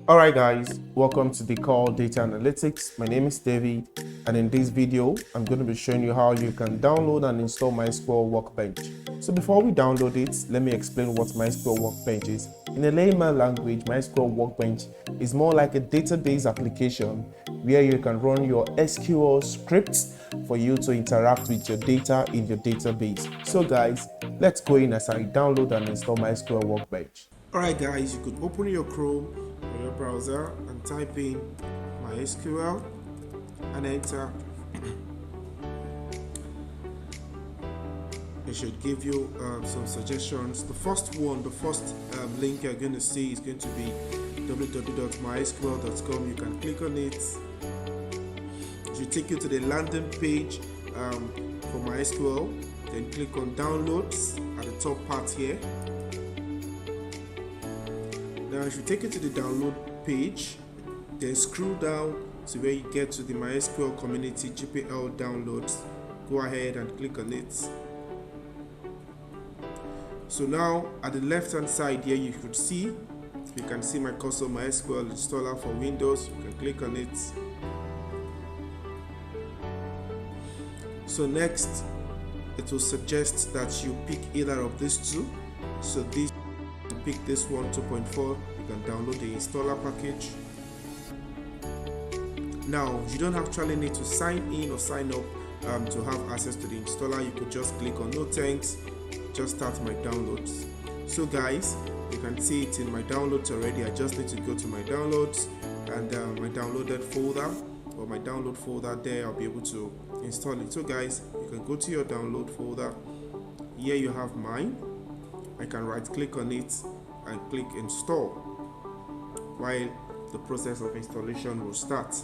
Alright guys, welcome to the call Data Analytics. My name is Davey, and in this video I'm going to be showing you how you can download and install MySQL Workbench. So before we download it, let me explain what MySQL Workbench is. In a layman language, MySQL Workbench is more like a database application where you can run your SQL scripts for you to interact with your data in your database. So guys, let's go in as I download and install MySQL Workbench. Alright guys, you could open your Chrome or your browser and type in MySQL and enter. It should give you some suggestions. The first link you're going to see is going to be www.mysql.com. You can click on it. It should take you to the landing page for MySQL. Then click on downloads at the top part here. Now it should take you to the download page. Then scroll down to where you get to the MySQL community GPL downloads. Go ahead and click on it. So now at the left hand side here you can see my custom MySQL installer for Windows. You can click on it. So next it will suggest that you pick either of these two. So this, pick this one 2.4. You can download the installer package. Now you don't actually need to sign in or sign up to have access to the installer. You could just click on no thanks, just start my downloads. So guys, you can see it in my downloads already. I just need to go to my downloads and my downloaded folder or my download folder. There I'll be able to install it. So guys, you can go to your download folder. Here you have mine. I can right click on it and click install while the process of installation will start.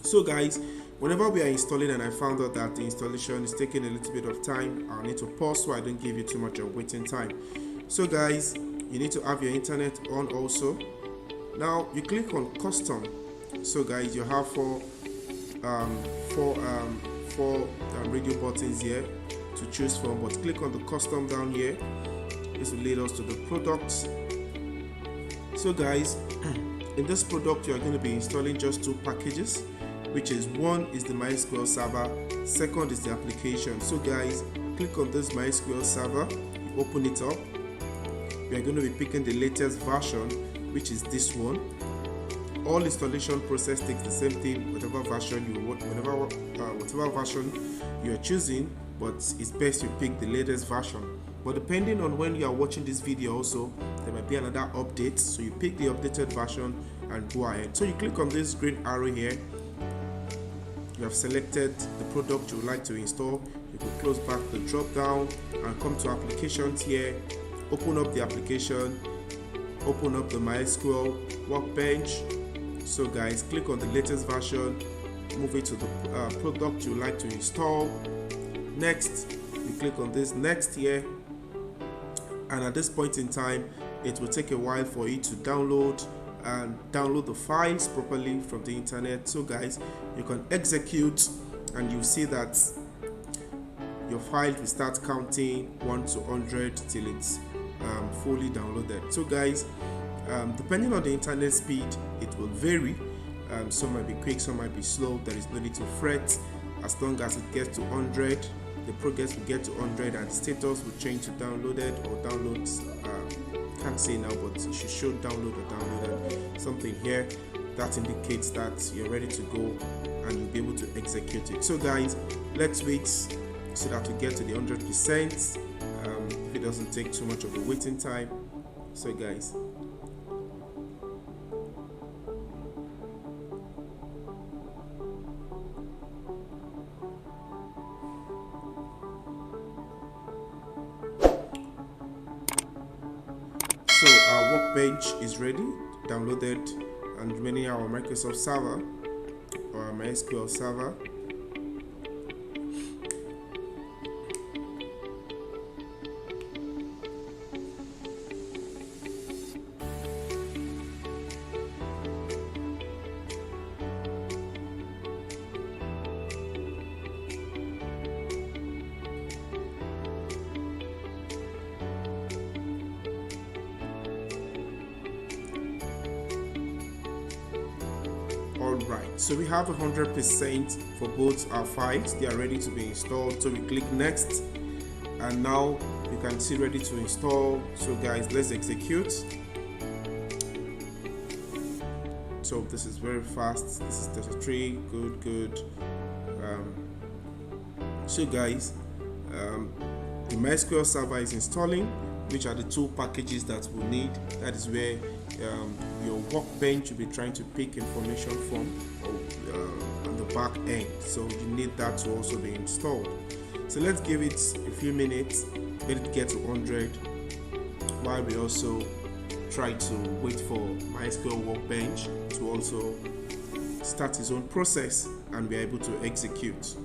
So guys, whenever we are installing and I found out that the installation is taking a little bit of time, I'll need to pause so I don't give you too much of waiting time. So guys, you need to have your internet on also. Now you click on custom. So guys, you have four radio buttons here to choose from, but click on the custom down here. This will lead us to the products. So guys, in this product you are going to be installing just two packages, which is one is the MySQL Server, second is the application. So guys, click on this MySQL Server, open it up. We are going to be picking the latest version, which is this one. All installation process takes the same thing, whatever version you want, whatever version you are choosing, but it's best you pick the latest version. But depending on when you are watching this video also, there might be another update, so you pick the updated version and go ahead. So you click on this green arrow here. You have selected the product you would like to install. You can close back the drop down and come to applications here. Open up the application, open up the MySQL Workbench. So guys, click on the latest version, move it to the product you would like to install. Next, you click on this next here, and at this point in time it will take a while for it to download the files properly from the internet. So guys, you can execute and you see that your file will start counting 1 to 100 till it's fully downloaded. So guys, depending on the internet speed, it will vary. Some might be quick, some might be slow. There is no need to fret. As long as it gets to 100, the progress will get to 100 and the status will change to downloaded or downloads. Can't say now, but it should show download or downloaded. Something here that indicates that you're ready to go and you'll be able to execute it. So guys, let's wait so that we get to the 100%. If it doesn't take too much of a waiting time. So guys, so our workbench is ready, downloaded, and remaining our Microsoft Server or our MySQL Server. Alright, so we have 100% for both our files. They are ready to be installed. So we click next, and now you can see ready to install. So guys, let's execute. So this is very fast. This is 33. Good. So guys, the MySQL Server is installing, which are the two packages that we'll need. That is where your Workbench will be trying to pick information from on the back end. So you need that to also be installed. So let's give it a few minutes, let it get to 100, while we also try to wait for MySQL Workbench to also start its own process and be able to execute.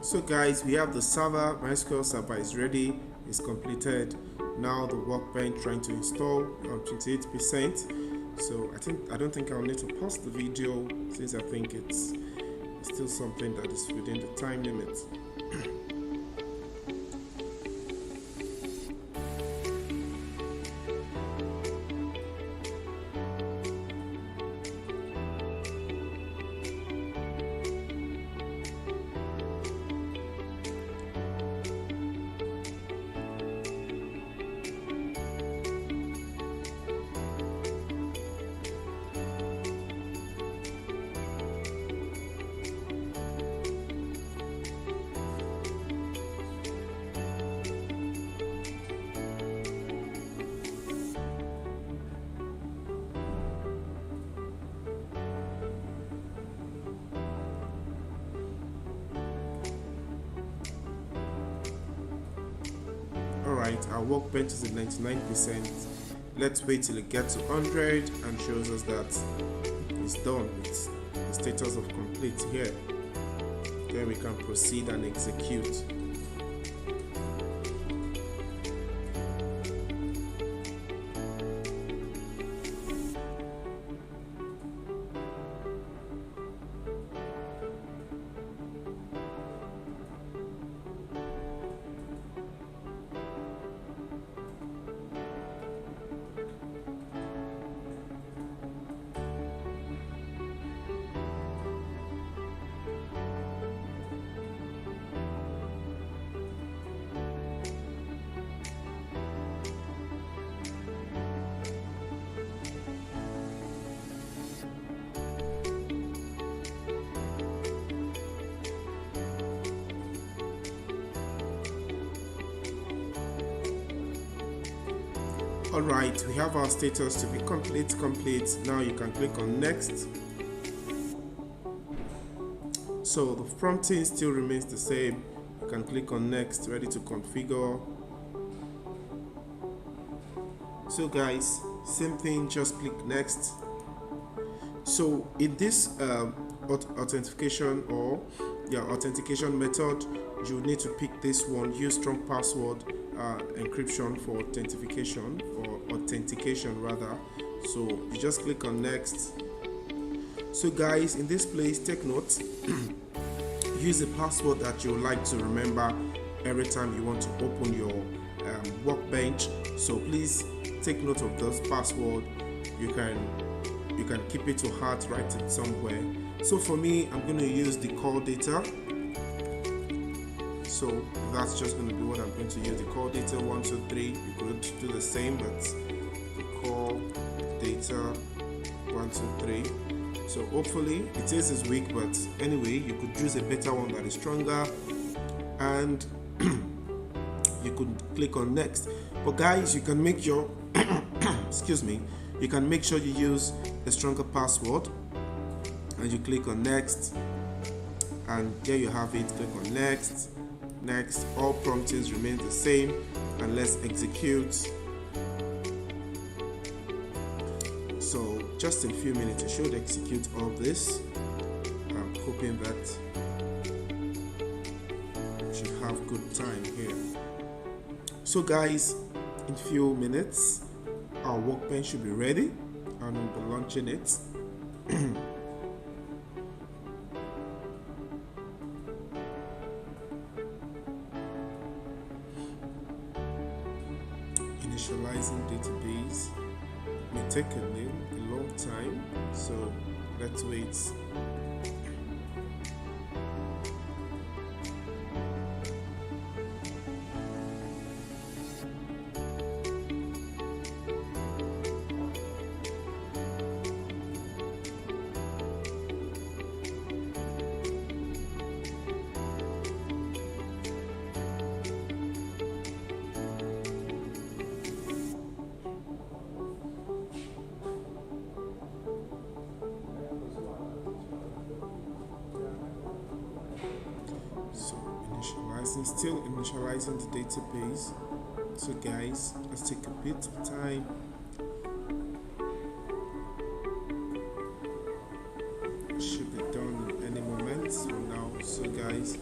So guys, we have the server. MySQL Server is ready, it's completed. Now the Workbench trying to install on 28%. So I don't think I'll need to pause the video, since I think it's still something that is within the time limit. Alright, our Workbench is at 99%. Let's wait till it gets to 100 and shows us that it's done. It's the status of complete here. Then we can proceed and execute. Alright, we have our status to be complete. Now you can click on next. So the prompting still remains the same. You can click on next, ready to configure. So guys, same thing, just click next. So in this authentication method, you need to pick this one, use strong password encryption for authentication, or authentication rather. So you just click on next. So guys, in this place, take note, use a password that you like to remember every time you want to open your Workbench. So please take note of this password. You can keep it to heart, write it somewhere. So for me, I'm going to use the call data. So that's just going to be what I'm going to use, the call data 123. You could do the same, but the call data 123. So hopefully it is weak, but anyway, you could use a better one that is stronger, and you could click on next. But guys, you can make your excuse me, you can make sure you use a stronger password, and you click on next, and there you have it. Click on next. All promptings remain the same, and let's execute. So just in a few minutes it should execute all this. I'm hoping that we should have good time here. So guys, in a few minutes our workbench should be ready, and we'll be launching it. Initializing database may take a long time, so let's wait. Still initializing the database. So guys, let's take a bit of time. It should be done in any moment from now. So guys,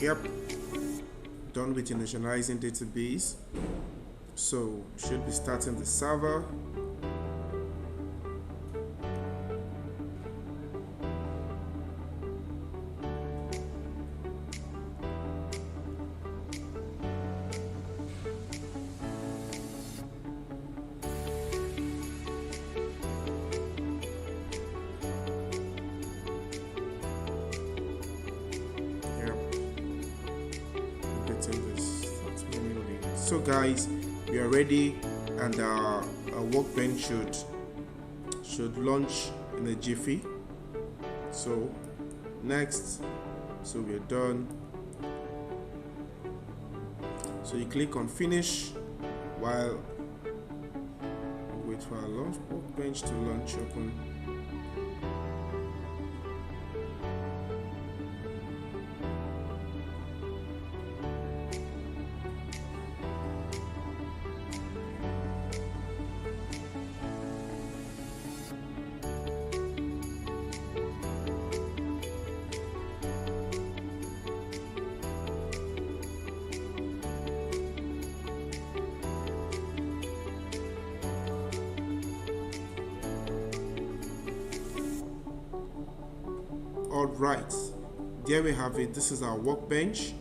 yep, done with initializing database. So should be starting the server. So guys, we are ready, and our workbench should launch in a jiffy. So next, so we are done. So you click on finish while wait for our launch workbench to launch open. Alright, there we have it. This is our workbench.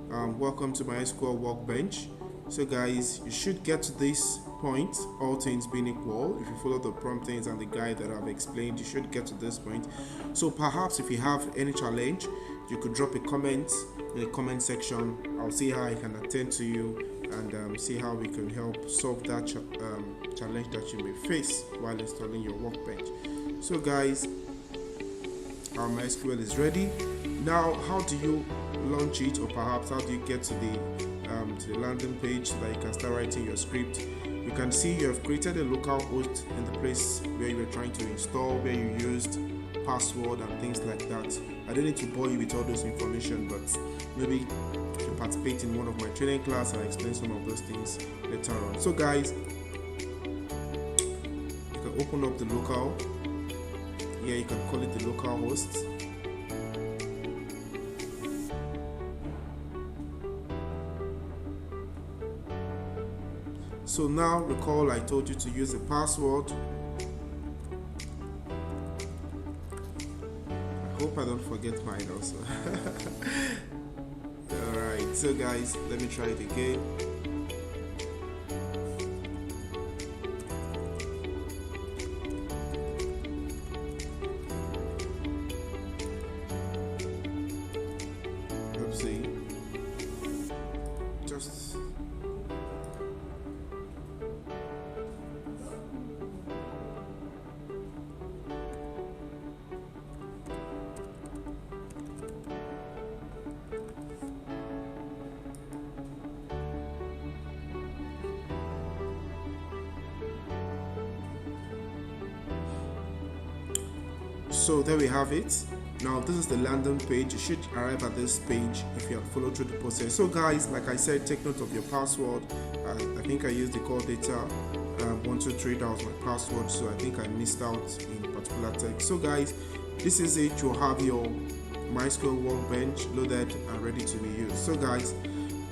Welcome to MySQL Workbench. So guys, you should get to this point, all things being equal. If you follow the promptings and the guide that I've explained, you should get to this point. So perhaps if you have any challenge, you could drop a comment in the comment section. I'll see how I can attend to you and see how we can help solve that challenge that you may face while installing your workbench. So guys, our MySQL is ready. Now, how do you launch it, or perhaps how do you get to the landing page so that you can start writing your script? You can see you have created a local host in the place where you were trying to install, where you used password and things like that. I don't need to bore you with all those information, but maybe if you participate in one of my training class, I'll explain some of those things later on. So guys, you can open up the local. Here you can call it the local host. So now recall I told you to use a password. I hope I don't forget mine also. Alright, so guys, let me try it again. Let's see. Just so there we have it. Now this is the landing page. You should arrive at this page if you have followed through the process. So guys, like I said, take note of your password. I think I used the call data 123. That was my password, so I think I missed out in particular text. So guys, this is it. You'll have your MySQL Workbench loaded and ready to be used. So guys,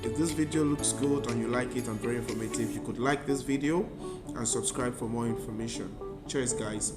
if this video looks good and you like it and very informative, you could like this video and subscribe for more information. Cheers guys.